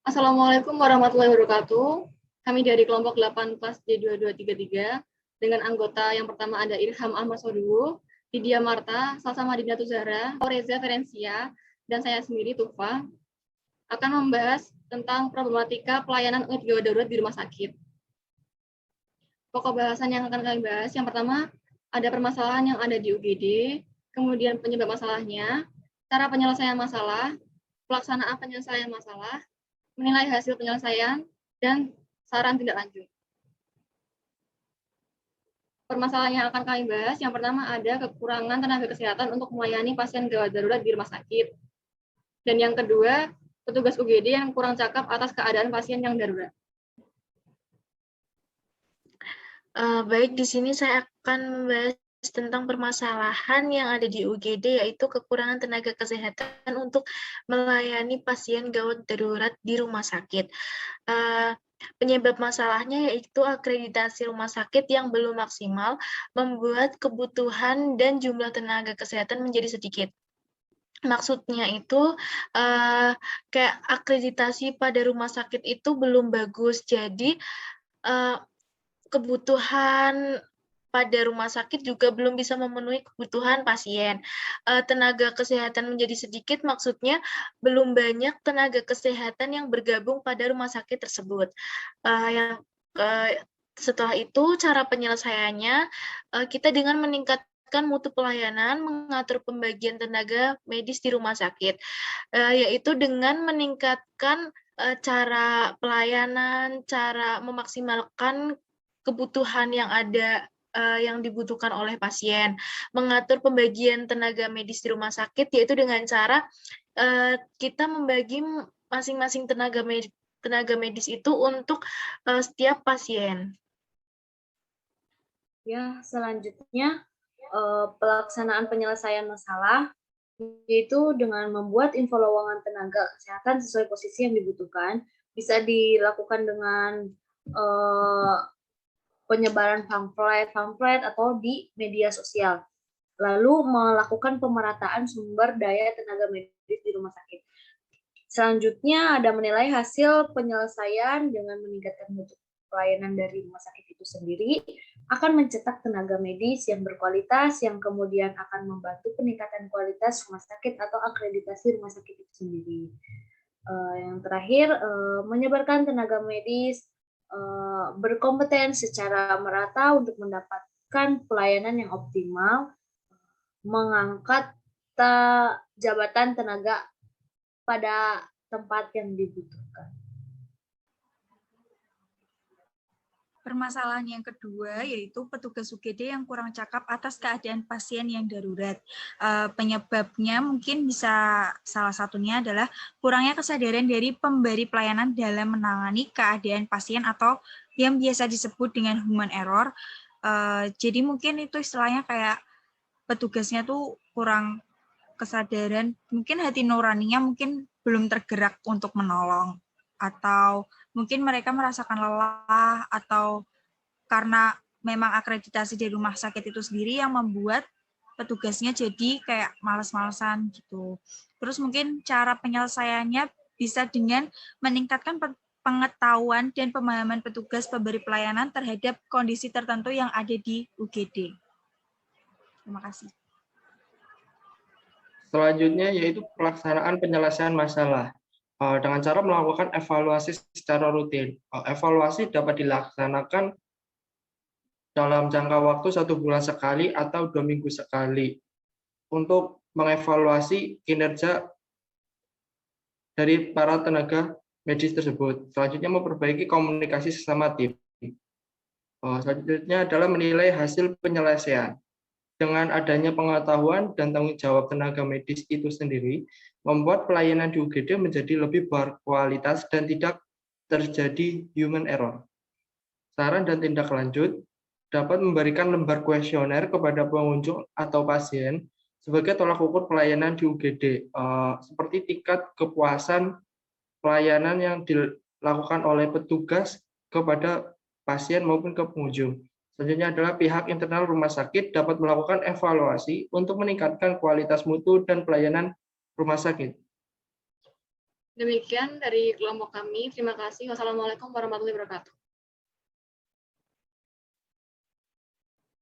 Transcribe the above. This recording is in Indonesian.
Assalamualaikum warahmatullahi wabarakatuh. Kami dari kelompok 8 kelas D2233 dengan anggota yang pertama ada Irham Ahmad Soduwo, Lydia Marta, Salsa Madinah Tuzara, Reza Ferencia, dan saya sendiri Tufa akan membahas tentang problematika pelayanan unit gawat darurat di rumah sakit. Pokok bahasan yang akan kami bahas yang pertama ada permasalahan yang ada di UGD, kemudian penyebab masalahnya, cara penyelesaian masalah, pelaksanaan penyelesaian masalah, menilai hasil penyelesaian, dan saran tindak lanjut. Permasalahan yang akan kami bahas, yang pertama ada kekurangan tenaga kesehatan untuk melayani pasien gawat darurat di rumah sakit. Dan yang kedua, petugas UGD yang kurang cakap atas keadaan pasien yang darurat. Baik, di sini saya akan membahas tentang permasalahan yang ada di UGD, yaitu kekurangan tenaga kesehatan untuk melayani pasien gawat darurat di rumah sakit. Penyebab masalahnya yaitu akreditasi rumah sakit yang belum maksimal, membuat kebutuhan dan jumlah tenaga kesehatan menjadi sedikit. Maksudnya itu kayak akreditasi pada rumah sakit itu belum bagus, jadi kebutuhan pada rumah sakit juga belum bisa memenuhi kebutuhan pasien. Tenaga kesehatan menjadi sedikit, maksudnya belum banyak tenaga kesehatan yang bergabung pada rumah sakit tersebut. Setelah itu, cara penyelesaiannya, kita dengan meningkatkan mutu pelayanan, mengatur pembagian tenaga medis di rumah sakit, yaitu dengan meningkatkan cara pelayanan, cara memaksimalkan kebutuhan yang ada yang dibutuhkan oleh pasien, mengatur pembagian tenaga medis di rumah sakit, yaitu dengan cara kita membagi masing-masing tenaga medis itu untuk setiap pasien. Ya, selanjutnya pelaksanaan penyelesaian masalah, yaitu dengan membuat info lowongan tenaga kesehatan sesuai posisi yang dibutuhkan, bisa dilakukan dengan penyebaran pamflet atau di media sosial. Lalu melakukan pemerataan sumber daya tenaga medis di rumah sakit. Selanjutnya ada menilai hasil penyelesaian dengan meningkatkan mutu pelayanan dari rumah sakit itu sendiri, akan mencetak tenaga medis yang berkualitas yang kemudian akan membantu peningkatan kualitas rumah sakit atau akreditasi rumah sakit itu sendiri. Yang terakhir, menyebarkan tenaga medis berkompeten secara merata untuk mendapatkan pelayanan yang optimal, mengangkat jabatan tenaga pada tempat yang dibutuhkan. Permasalahan yang kedua yaitu petugas UGD yang kurang cakap atas keadaan pasien yang darurat. Penyebabnya mungkin bisa salah satunya adalah kurangnya kesadaran dari pemberi pelayanan dalam menangani keadaan pasien atau yang biasa disebut dengan human error. Jadi mungkin itu istilahnya kayak petugasnya tuh kurang kesadaran, mungkin hati nuraninya mungkin belum tergerak untuk menolong, atau mungkin mereka merasakan lelah, atau karena memang akreditasi di rumah sakit itu sendiri yang membuat petugasnya jadi kayak malas-malasan gitu. Terus mungkin cara penyelesaiannya bisa dengan meningkatkan pengetahuan dan pemahaman petugas pemberi pelayanan terhadap kondisi tertentu yang ada di UGD. Terima kasih. Selanjutnya yaitu pelaksanaan penyelesaian masalah dengan cara melakukan evaluasi secara rutin. Evaluasi dapat dilaksanakan dalam jangka waktu 1 bulan sekali atau 2 minggu sekali untuk mengevaluasi kinerja dari para tenaga medis tersebut. Selanjutnya memperbaiki komunikasi sesama tim. Selanjutnya adalah menilai hasil penyelesaian. Dengan adanya pengetahuan dan tanggung jawab tenaga medis itu sendiri, membuat pelayanan di UGD menjadi lebih berkualitas dan tidak terjadi human error. Saran dan tindak lanjut dapat memberikan lembar kuesioner kepada pengunjung atau pasien sebagai tolak ukur pelayanan di UGD, seperti tingkat kepuasan pelayanan yang dilakukan oleh petugas kepada pasien maupun ke pengunjung. Selanjutnya adalah pihak internal rumah sakit dapat melakukan evaluasi untuk meningkatkan kualitas mutu dan pelayanan rumah sakit. Demikian dari kelompok kami. Terima kasih. Wassalamualaikum warahmatullahi wabarakatuh.